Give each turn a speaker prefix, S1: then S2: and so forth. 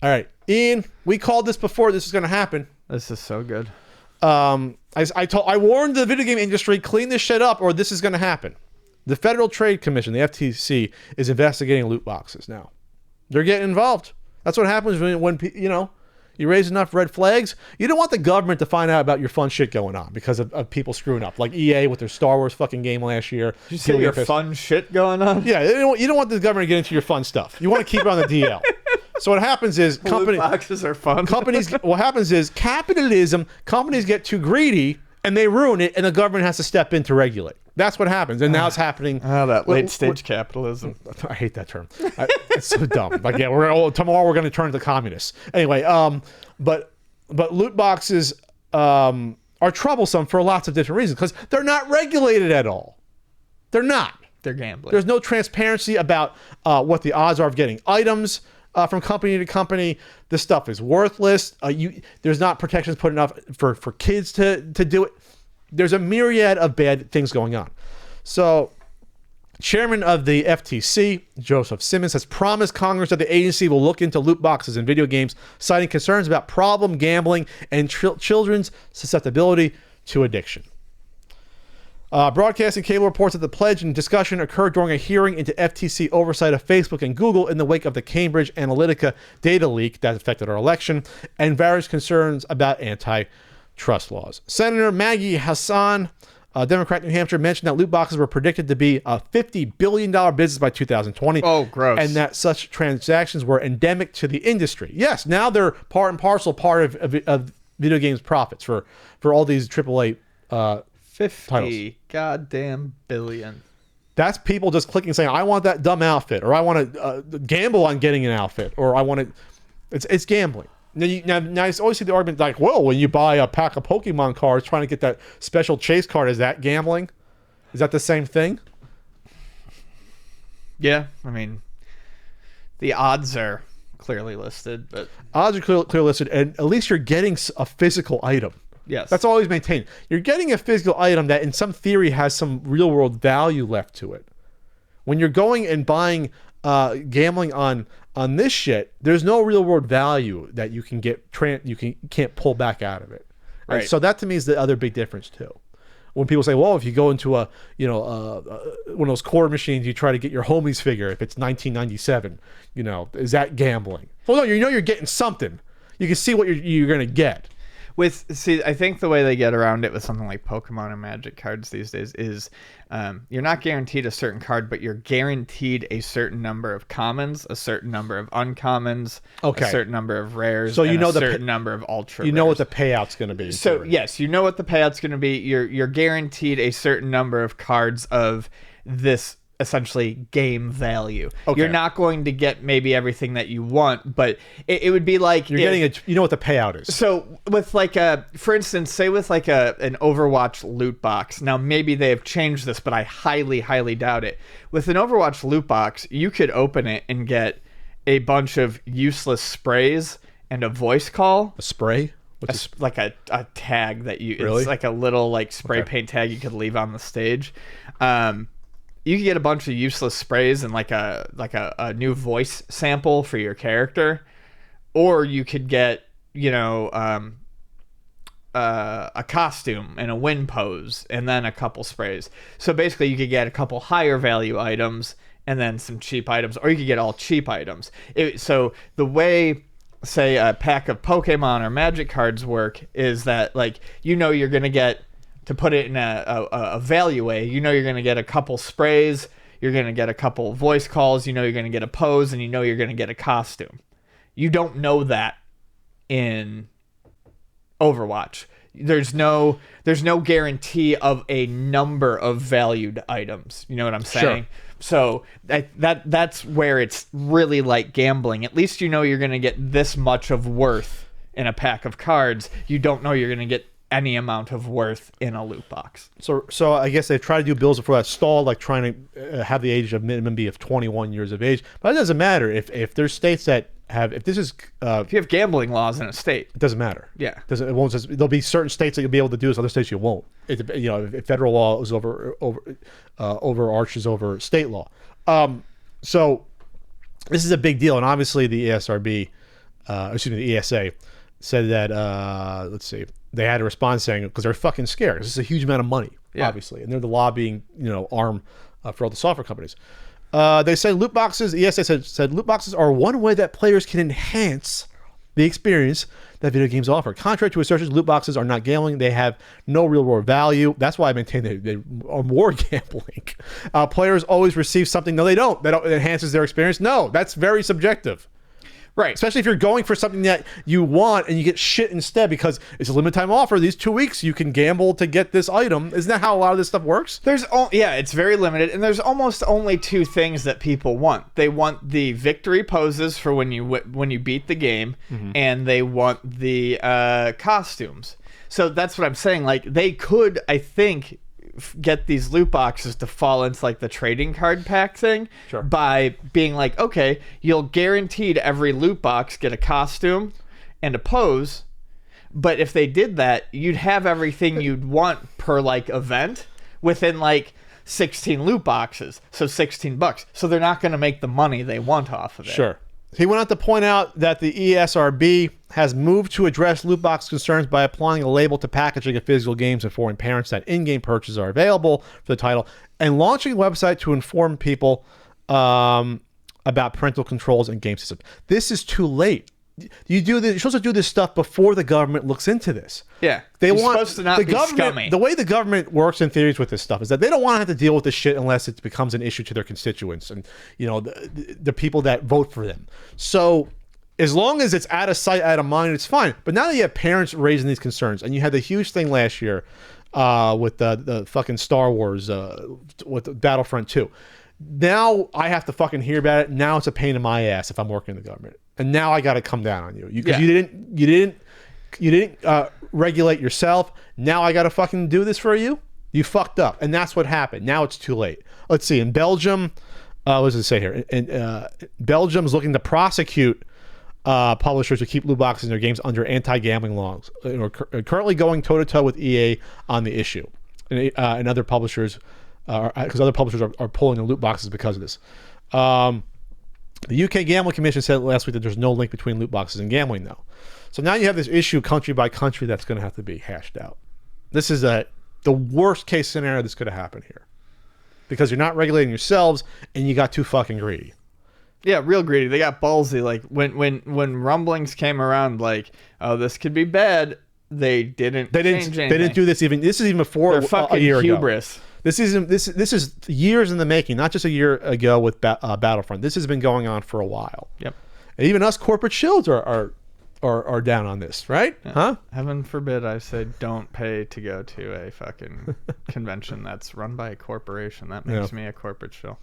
S1: All right, Ian, we called this before this is going to happen.
S2: This is so good.
S1: I warned the video game industry, clean this shit up or this is going to happen. The Federal Trade Commission, the FTC, is investigating loot boxes now. They're getting involved. That's what happens when you raise enough red flags. You don't want the government to find out about your fun shit going on because of people screwing up, like EA with their Star Wars fucking game last year.
S2: Did you say your fun shit going on?
S1: Yeah, you don't want the government to get into your fun stuff. You want to keep it on the DL. So what happens is
S2: loot boxes are fun.
S1: What happens is capitalism. Companies get too greedy and they ruin it, and the government has to step in to regulate. That's what happens, and now it's happening.
S2: Oh, that late stage capitalism.
S1: I hate that term. It's so dumb. Like, yeah, tomorrow we're going to turn to communists. Anyway, but loot boxes are troublesome for lots of different reasons because they're not regulated at all. They're not.
S2: They're gambling.
S1: There's no transparency about what the odds are of getting items from company to company. This stuff is worthless. There's not protections put enough for kids to do it. There's a myriad of bad things going on. So, Chairman of the FTC, Joseph Simmons, has promised Congress that the agency will look into loot boxes in video games, citing concerns about problem gambling and children's susceptibility to addiction. Broadcasting Cable reports that the pledge and discussion occurred during a hearing into FTC oversight of Facebook and Google in the wake of the Cambridge Analytica data leak that affected our election and various concerns about antitrust laws. Senator Maggie Hassan, Democrat New Hampshire, mentioned that loot boxes were predicted to be a $50 billion business by 2020.
S2: Oh, gross.
S1: And that such transactions were endemic to the industry. Yes, now they're part and parcel part of video games profits for all these AAA
S2: 50
S1: titles.
S2: Goddamn billion.
S1: That's people just clicking saying, I want that dumb outfit, or I want to gamble on getting an outfit, or I want to... It's gambling. Now I always see the argument like, well, when you buy a pack of Pokemon cards trying to get that special chase card, is that gambling? Is that the same thing?
S2: Yeah, I mean, the odds are clearly listed, but...
S1: Odds are clearly listed, and at least you're getting a physical item.
S2: Yes.
S1: That's always maintained. You're getting a physical item that in some theory has some real world value left to it. When you're going and buying, gambling on this shit, there's no real world value that you can get, can't pull back out of it. Right. So that to me is the other big difference too. When people say, well, if you go into one of those core machines, you try to get your homies figure, if it's 1997, is that gambling? Well, no, you're getting something. You can see what you're going to get.
S2: I think the way they get around it with something like Pokemon and Magic cards these days is you're not guaranteed a certain card, but you're guaranteed a certain number of commons, a certain number of uncommons, a certain number of rares,
S1: so
S2: and a certain number of ultra rares.
S1: You know what the payout's going to be.
S2: So, yes, you know what the payout's going to be. You're guaranteed a certain number of cards of this essentially game value. Okay. You're not going to get maybe everything that you want, but it would be like
S1: you're getting you know what the payout is.
S2: So with like for instance, say with like an Overwatch loot box. Now maybe they have changed this, but I highly doubt it. With an Overwatch loot box, you could open it and get a bunch of useless sprays and a voice call.
S1: A spray?
S2: Like a tag that you
S1: really?
S2: It's like a little like spray paint tag you could leave on the stage. You could get a bunch of useless sprays and like a new voice sample for your character, or you could get a costume and a win pose and then a couple sprays. So basically, you could get a couple higher value items and then some cheap items, or you could get all cheap items. So the way, say, a pack of Pokemon or Magic cards work is that you're gonna get, to put it in a value way, you're going to get a couple sprays, you're going to get a couple voice calls, you're going to get a pose, and you're going to get a costume. You don't know that in Overwatch. There's no guarantee of a number of valued items. You know what I'm saying? Sure. So that's where it's really like gambling. At least you're going to get this much of worth in a pack of cards. You don't know you're going to get any amount of worth in a loot box.
S1: So I guess they try to do bills before that stall, like trying to have the age of minimum be of 21 years of age. But it doesn't matter if there's states that have, if this is
S2: if you have gambling laws in a state,
S1: it doesn't matter.
S2: Yeah,
S1: it won't. There'll be certain states that you'll be able to do this, other states you won't. If federal law is overarches over state law. So this is a big deal, and obviously the ASRB excuse me, the ESA said that let's see, they had a response saying because they're fucking scared. This is a huge amount of money, obviously, and they're the lobbying arm for all the software companies. They said loot boxes. ESA said loot boxes are one way that players can enhance the experience that video games offer. Contrary to assertions, loot boxes are not gambling. They have no real world value. That's why I maintain they are more gambling. Players always receive something. No, they don't. That enhances their experience. No, that's very subjective.
S2: Right.
S1: Especially if you're going for something that you want and you get shit instead because it's a limited time offer. These 2 weeks you can gamble to get this item. Isn't that how a lot of this stuff works?
S2: It's very limited, and there's almost only two things that people want. They want the victory poses for when you beat the game, and they want the costumes. So that's what I'm saying. Like, they could, I think, get these loot boxes to fall into like the trading card pack thing by being like, okay, you'll guaranteed every loot box get a costume and a pose, but if they did that, you'd have everything you'd want per like event within like 16 loot boxes, so $16. So they're not going to make the money they want off of it.
S1: Sure. He went on to point out that the ESRB has moved to address loot box concerns by applying a label to packaging of physical games, informing parents that in-game purchases are available for the title, and launching a website to inform people about parental controls and game systems. This is too late. You're supposed to do this stuff before the government looks into this.
S2: Yeah,
S1: you're
S2: supposed to not
S1: the
S2: be
S1: government.
S2: scummy.
S1: The way the government works in theories with this stuff is that they don't want to have to deal with this shit unless it becomes an issue to their constituents and the people that vote for them. So as long as it's out of sight, out of mind, it's fine. But now that you have parents raising these concerns, and you had the huge thing last year with the fucking Star Wars with Battlefront 2. Now I have to fucking hear about it. Now it's a pain in my ass if I'm working in the government. And now I got to come down on you because you didn't regulate yourself. Now I got to fucking do this for you. You fucked up, and that's what happened. Now it's too late. Let's see. In Belgium, what does it say here? Belgium's looking to prosecute publishers who keep loot boxes in their games under anti-gambling laws. Currently going toe-to-toe with EA on the issue, and other publishers, because other publishers are pulling the loot boxes because of this. The UK Gambling Commission said last week that there's no link between loot boxes and gambling, though. So now you have this issue country by country that's going to have to be hashed out. This is the worst case scenario that's going to happen here, because you're not regulating yourselves and you got too fucking greedy.
S2: Yeah, real greedy. They got ballsy. Like when rumblings came around, like, oh, this could be bad. They didn't change anything.
S1: They didn't do this even. This is even before a year
S2: hubris.
S1: ago. This is years in the making, not just a year ago with Battlefront. This has been going on for a while.
S2: Yep.
S1: And even us corporate shields are down on this, right?
S2: Yeah.
S1: Huh?
S2: Heaven forbid I say don't pay to go to a fucking convention that's run by a corporation. That makes me a corporate shill.